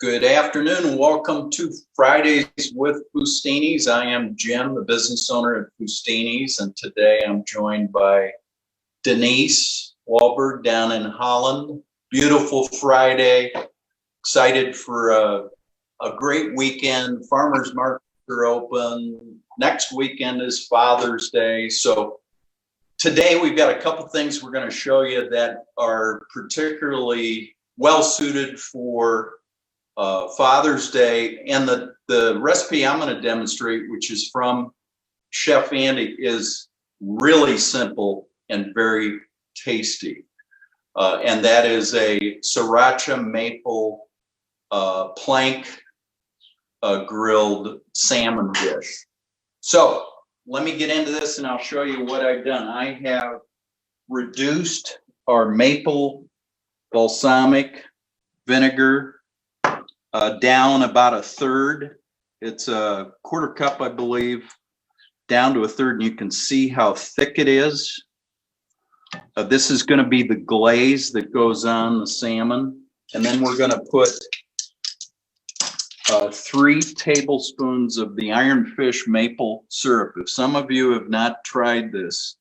Good afternoon and welcome to Fridays with Fustinis. I am Jim, the business owner at Fustinis, and today I'm joined by Denise Wahlberg down in Holland. Beautiful Friday. Excited for a great weekend. Farmers markets are open. Next weekend is Father's Day. So today we've got a couple things we're going to show you that are particularly well suited for Father's Day. And the recipe I'm going to demonstrate, which is from Chef Andy, is really simple and very tasty. And that is a sriracha maple plank grilled salmon dish. So let me get into this and I'll show you what I've done. I have reduced our maple balsamic vinegar down about a third. It's a quarter cup, I believe, down to a third, and you can see how thick it is. This is going to be the glaze that goes on the salmon, and then we're going to put 3 tablespoons of the Ironfish maple syrup. If some of you have not tried this,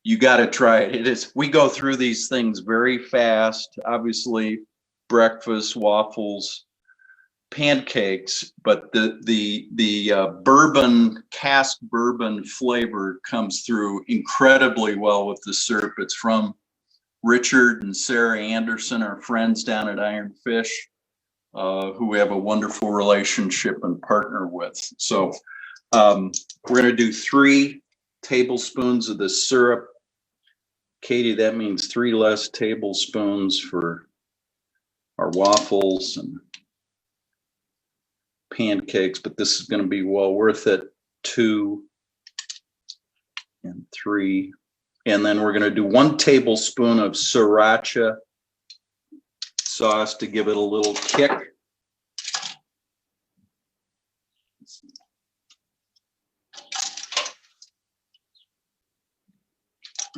you got to try it. We go through these things very fast. Obviously, breakfast, waffles, pancakes, but the bourbon, cask bourbon flavor comes through incredibly well with the syrup. It's from Richard and Sarah Anderson, our friends down at Ironfish, who we have a wonderful relationship and partner with. So we're going to do 3 tablespoons of the syrup. Katie, that means 3 less tablespoons for our waffles and pancakes, but this is going to be well worth it. 2 and 3. And then we're going to do 1 tablespoon of sriracha sauce to give it a little kick.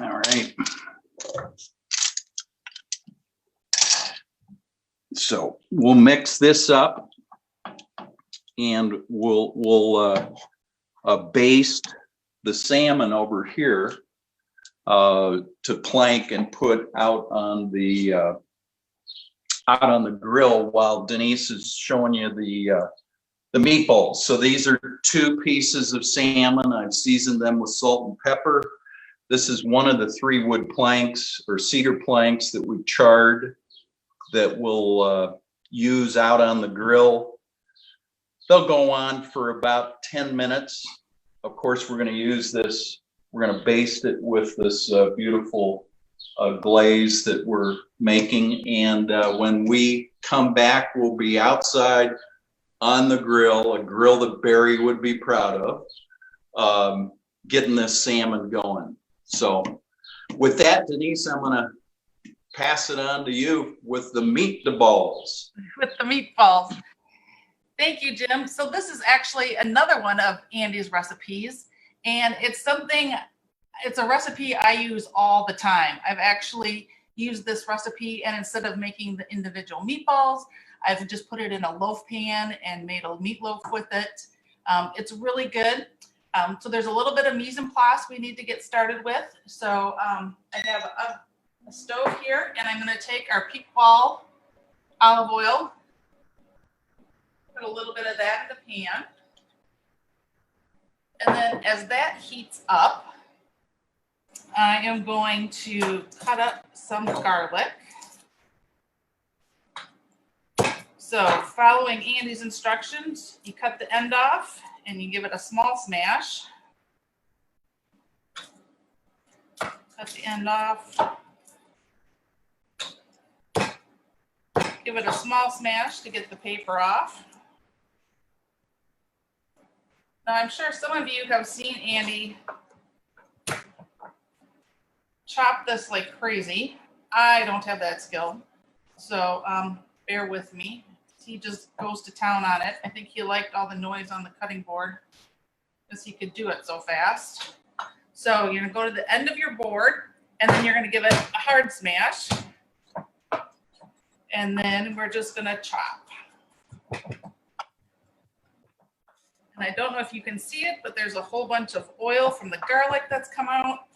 All right. So we'll mix this up and we'll baste the salmon over here to plank and put out on the grill while Denise is showing you the meatballs. So these are 2 pieces of salmon. I've seasoned them with salt and pepper. This is one of the 3 wood planks or cedar planks that we charred that we'll use out on the grill. They'll go on for about 10 minutes. Of course, we're going to use this. We're going to baste it with this beautiful glaze that we're making. And when we come back, we'll be outside on the grill, a grill that Barry would be proud of, getting this salmon going. So with that, Denise, I'm going to pass it on to you with the meatballs. With the meatballs. Thank you, Jim. So this is actually another one of Andy's recipes, and it's a recipe I use all the time. I've actually used this recipe, and instead of making the individual meatballs, I've just put it in a loaf pan and made a meatloaf with it. It's really good. So there's a little bit of mise en place we need to get started with. So I have a stove here, and I'm going to take our Pequal olive oil, put a little bit of that in the pan. And then as that heats up, I am going to cut up some garlic. So following Andy's instructions, you cut the end off and you give it a small smash. Cut the end off. Give it a small smash to get the paper off. Now, I'm sure some of you have seen Andy chop this like crazy. I don't have that skill, so bear with me. He just goes to town on it. I think he liked all the noise on the cutting board because he could do it so fast. So you're going to go to the end of your board, and then you're going to give it a hard smash. And then we're just going to chop. And I don't know if you can see it, but there's a whole bunch of oil from the garlic that's come out.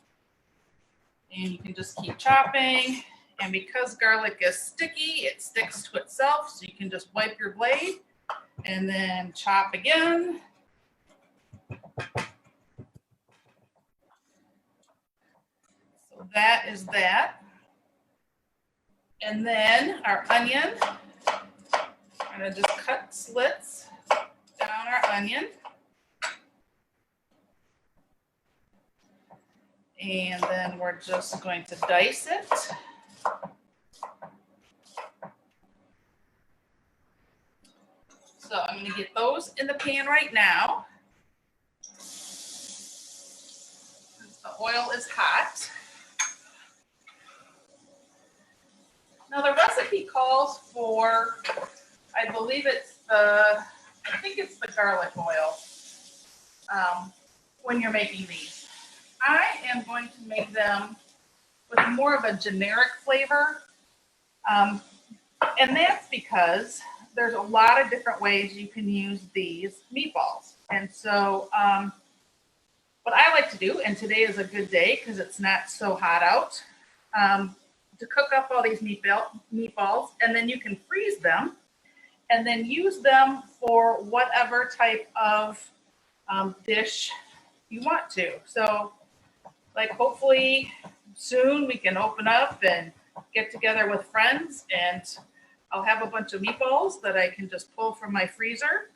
And you can just keep chopping. And because garlic is sticky, it sticks to itself. So you can just wipe your blade and then chop again. So that is that. And then our onion, I'm gonna just cut slits down our onion. And then we're just going to dice it. So I'm gonna get those in the pan right now. The oil is hot. Now the recipe calls for, I believe it's I think it's the garlic oil when you're making these. I am going to make them with more of a generic flavor. And that's because there's a lot of different ways you can use these meatballs. And so what I like to do, and today is a good day because it's not so hot out, to cook up all these meatballs, and then you can freeze them and then use them for whatever type of dish you want to. So like hopefully soon we can open up and get together with friends, and I'll have a bunch of meatballs that I can just pull from my freezer.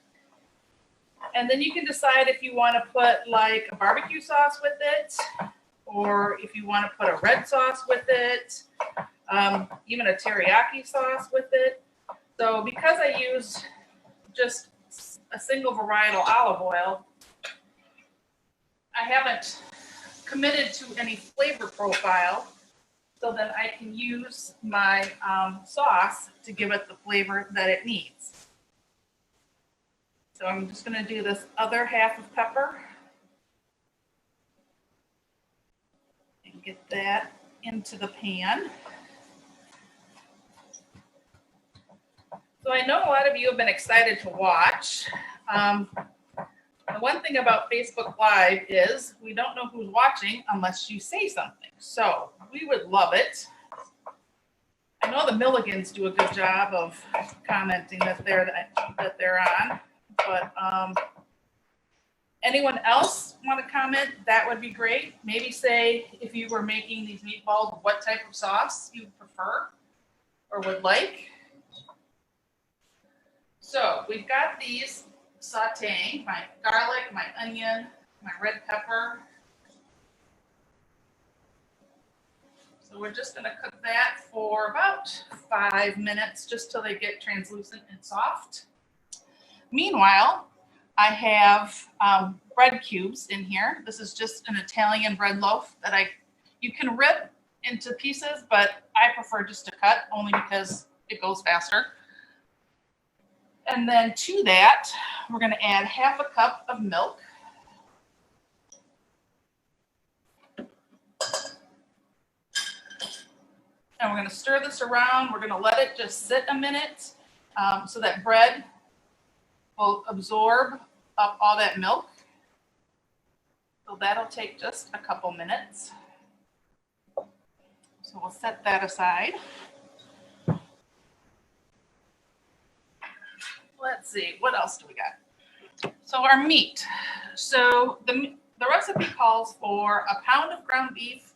And then you can decide if you want to put like a barbecue sauce with it, or if you want to put a red sauce with it, even a teriyaki sauce with it. So because I use just a single varietal olive oil, I haven't committed to any flavor profile, so that I can use my sauce to give it the flavor that it needs. So I'm just going to do this other half of pepper and get that into the pan. So I know a lot of you have been excited to watch. The one thing about Facebook Live is we don't know who's watching unless you say something. So we would love it. I know the Milligans do a good job of commenting that they're on, but anyone else want to comment? That would be great. Maybe say if you were making these meatballs, what type of sauce you prefer or would like. So we've got these sauteing, my garlic, my onion, my red pepper. So we're just going to cook that for about 5 minutes, just till they get translucent and soft. Meanwhile, I have bread cubes in here. This is just an Italian bread loaf that you can rip into pieces, but I prefer just to cut only because it goes faster. And then to that, we're going to add half a cup of milk. And we're going to stir this around. We're going to let it just sit a minute so that bread will absorb up all that milk. So that'll take just a couple minutes. So we'll set that aside. Let's see, what else do we got? So our meat. So the recipe calls for a pound of ground beef,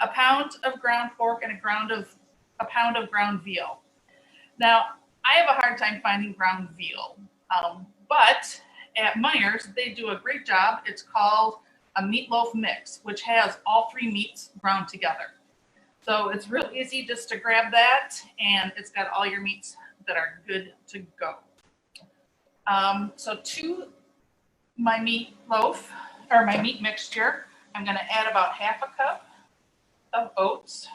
a pound of ground pork, and a pound of ground veal. Now, I have a hard time finding ground veal, but at Meijer's, they do a great job. It's called a meatloaf mix, which has all three meats ground together. So it's real easy just to grab that, and it's got all your meats that are good to go. So to my meatloaf, or my meat mixture, I'm going to add about half a cup of oats.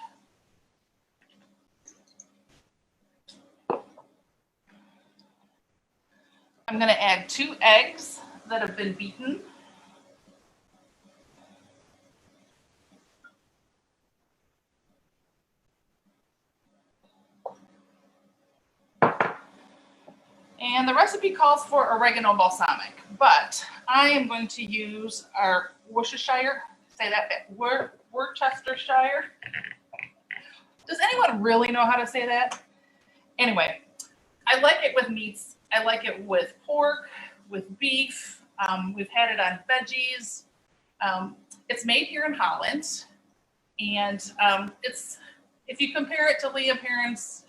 I'm going to add 2 eggs that have been beaten. And the recipe calls for oregano balsamic, but I am going to use our Worcestershire, say that bit, Worcestershire. Does anyone really know how to say that? Anyway, I like it with meats. I like it with pork, with beef. We've had it on veggies. It's made here in Holland. And if you compare it to Lea Perrins,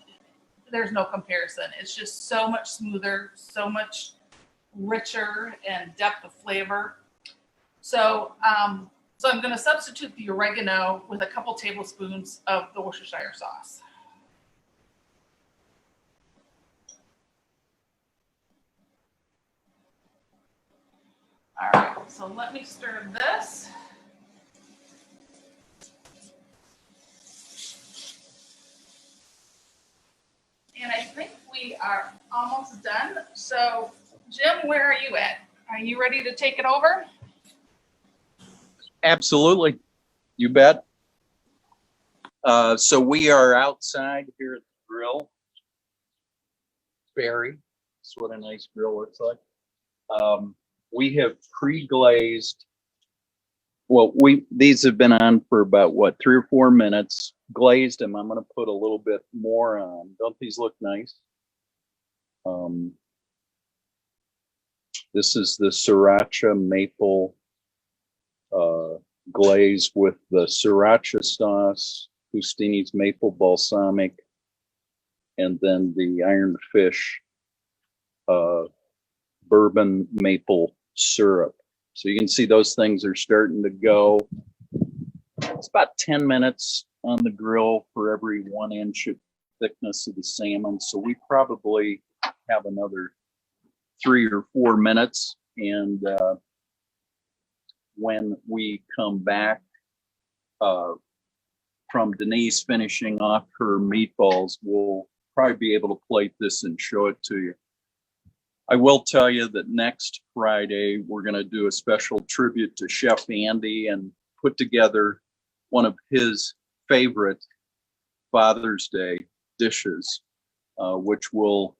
there's no comparison. It's just so much smoother, so much richer and depth of flavor. So I'm going to substitute the oregano with a couple tablespoons of the Worcestershire sauce. All right, so let me stir this. And I think we are almost done. So, Jim, where are you at? Are you ready to take it over? Absolutely. You bet. So we are outside here at the grill. Barry, that's what a nice grill looks like. We have pre-glazed. Well, these have been on for about 3 or 4 minutes. Glazed them. I'm going to put a little bit more on. Don't these look nice? This is the sriracha maple glaze with the sriracha sauce, Fustini's maple balsamic, and then the Iron Fish bourbon maple syrup. So you can see those things are starting to go. It's about 10 minutes on the grill for every 1 inch of thickness of the salmon. So we probably have another 3 or 4 minutes. And when we come back from Denise finishing off her meatballs, we'll probably be able to plate this and show it to you. I will tell you that next Friday, we're going to do a special tribute to Chef Andy and put together one of his favorite Father's Day dishes, which we'll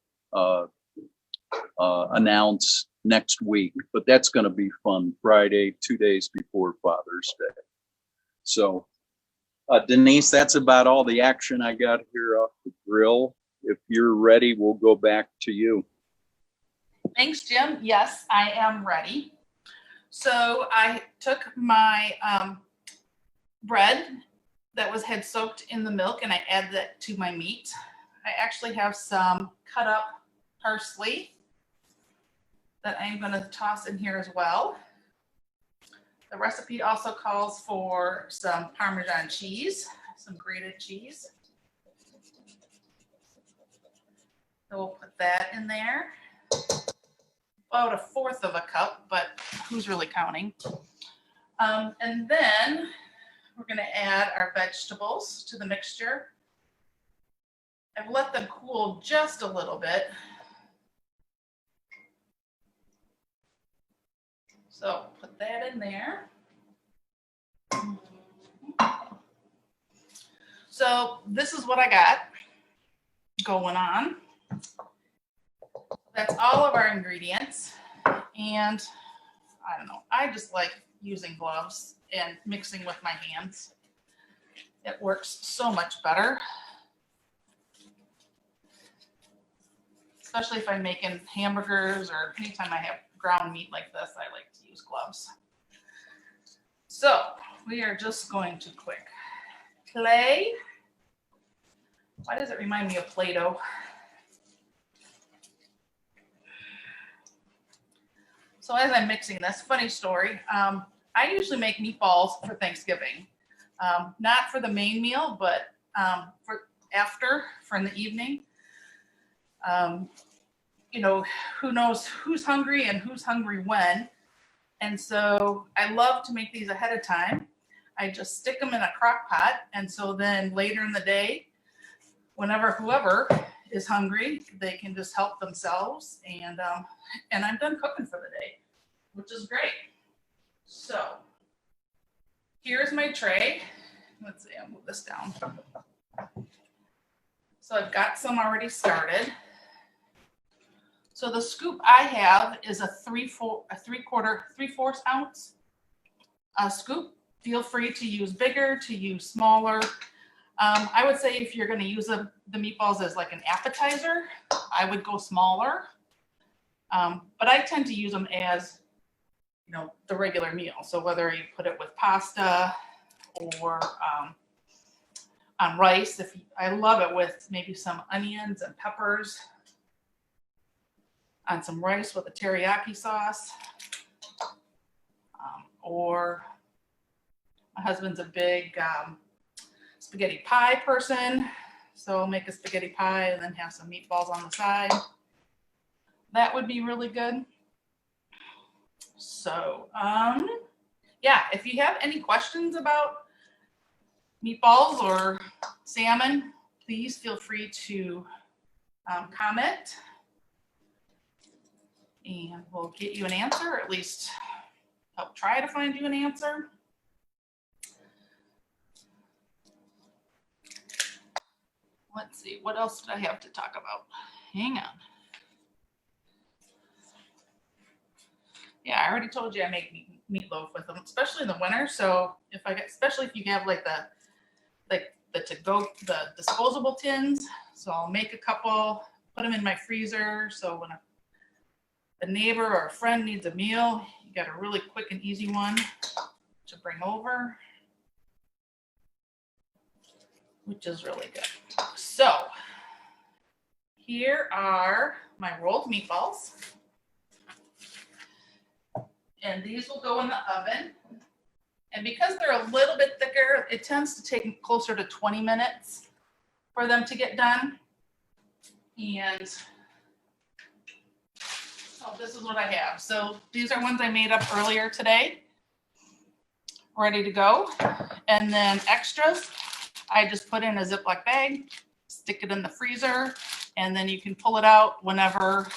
announce next week. But that's going to be fun. Friday, 2 days before Father's Day. So, Denise, that's about all the action I got here off the grill. If you're ready, we'll go back to you. Thanks, Jim. Yes, I am ready. So I took my bread that had soaked in the milk and I added that to my meat. I actually have some cut up parsley that I'm going to toss in here as well. The recipe also calls for some Parmesan cheese, some grated cheese. So we'll put that in there. About 1/4 of a cup, but who's really counting? And then we're going to add our vegetables to the mixture. I've let them cool just a little bit. So put that in there. So this is what I got going on. That's all of our ingredients. And I don't know, I just like using gloves and mixing with my hands. It works so much better. Especially if I'm making hamburgers or anytime I have ground meat like this, I like to use gloves. So we are just going to quick clay. Why does it remind me of Play-Doh? So as I'm mixing this, funny story, I usually make meatballs for Thanksgiving. Not for the main meal, but for in the evening. You know, who knows who's hungry and who's hungry when. And so I love to make these ahead of time. I just stick them in a crock pot. And so then later in the day, whoever is hungry, they can just help themselves. And I'm done cooking for the day, which is great. So here's my tray. Let's see, I'll move this down. So I've got some already started. So the scoop I have is a 3/4 ounce scoop. Feel free to use bigger, to use smaller. I would say if you're going to use the meatballs as like an appetizer, I would go smaller. But I tend to use them as, you know, the regular meal. So whether you put it with pasta or on rice, I love it with maybe some onions and peppers on some rice with a teriyaki sauce. Or my husband's a big spaghetti pie person, so I'll make a spaghetti pie and then have some meatballs on the side. That would be really good. So, yeah, if you have any questions about meatballs or salmon, please feel free to comment, and we'll get you an answer, or at least help try to find you an answer. Let's see, what else did I have to talk about? Hang on. Yeah, I already told you I make meatloaf with them, especially in the winter. So especially if you have like the disposable tins. So I'll make a couple, put them in my freezer. So when a neighbor or a friend needs a meal, you got a really quick and easy one to bring over, which is really good. So here are my rolled meatballs. And these will go in the oven. And because they're a little bit thicker, it tends to take closer to 20 minutes for them to get done. And so this is what I have. So these are ones I made up earlier today, ready to go. And then extras, I just put in a Ziploc bag, stick it in the freezer, and then you can pull it out whenever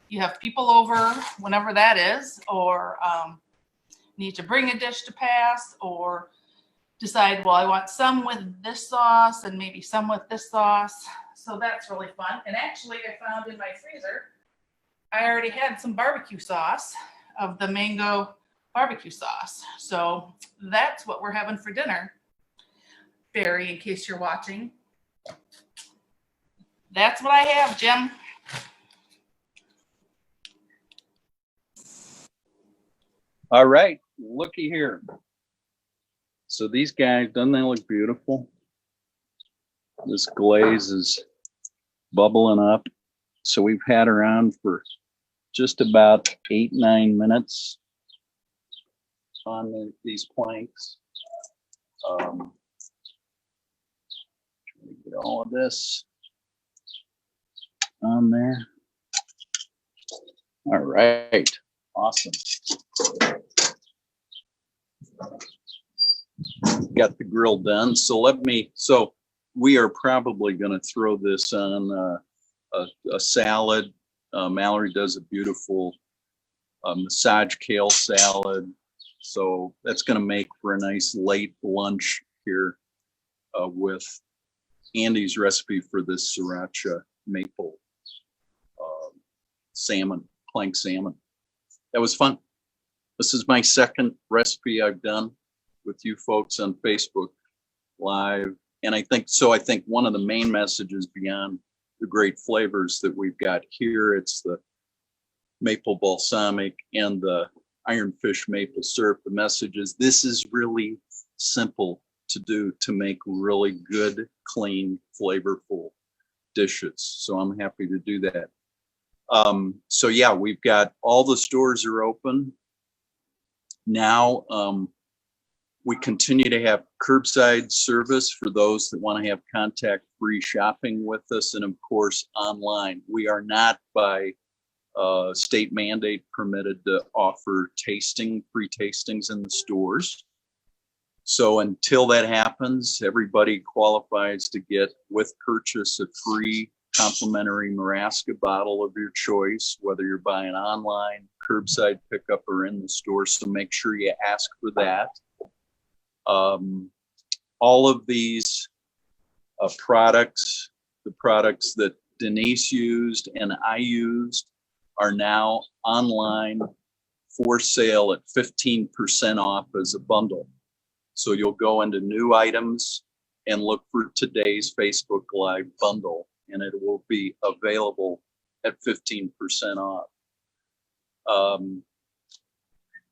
you have people over, whenever that is, or need to bring a dish to pass, or decide, well, I want some with this sauce and maybe some with this sauce. So that's really fun. And actually, I found in my freezer, I already had some barbecue sauce of the mango barbecue sauce. So that's what we're having for dinner. Barry, in case you're watching. That's what I have, Jim. All right, looky here. So these guys, doesn't they look beautiful? This glaze is bubbling up. So we've had around for just about 8-9 minutes on these planks. Trying to get all of this on there. All right, awesome. Got the grill done. So we are probably going to throw this on a salad. Mallory does a beautiful massage kale salad. So that's going to make for a nice late lunch here with Andy's recipe for this sriracha maple salmon, plank salmon. That was fun. This is my second recipe I've done with you folks on Facebook Live. And I think one of the main messages beyond the great flavors that we've got here, it's the maple balsamic and the ironfish maple syrup. The message is this is really simple to do to make really good, clean, flavorful dishes. So I'm happy to do that. So yeah, we've got all the stores are open now. We continue to have curbside service for those that want to have contact-free shopping with us, and of course online. We are not by state mandate permitted to offer free tastings in the stores. So until that happens, everybody qualifies to get with purchase a free complimentary Maraska bottle of your choice, whether you're buying online, curbside pickup, or in the store. So make sure you ask for that. All of these products, the products that Denise used and I used are now online for sale at 15% off as a bundle. So you'll go into new items and look for today's Facebook Live bundle, and it will be available at 15% off.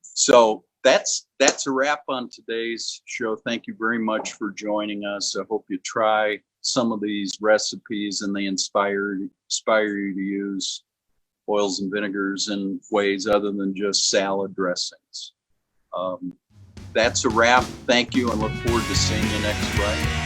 So that's a wrap on today's show. Thank you very much for joining us. I hope you try some of these recipes and they inspire you to use oils and vinegars in ways other than just salad dressings. That's a wrap. Thank you, and look forward to seeing you next Friday.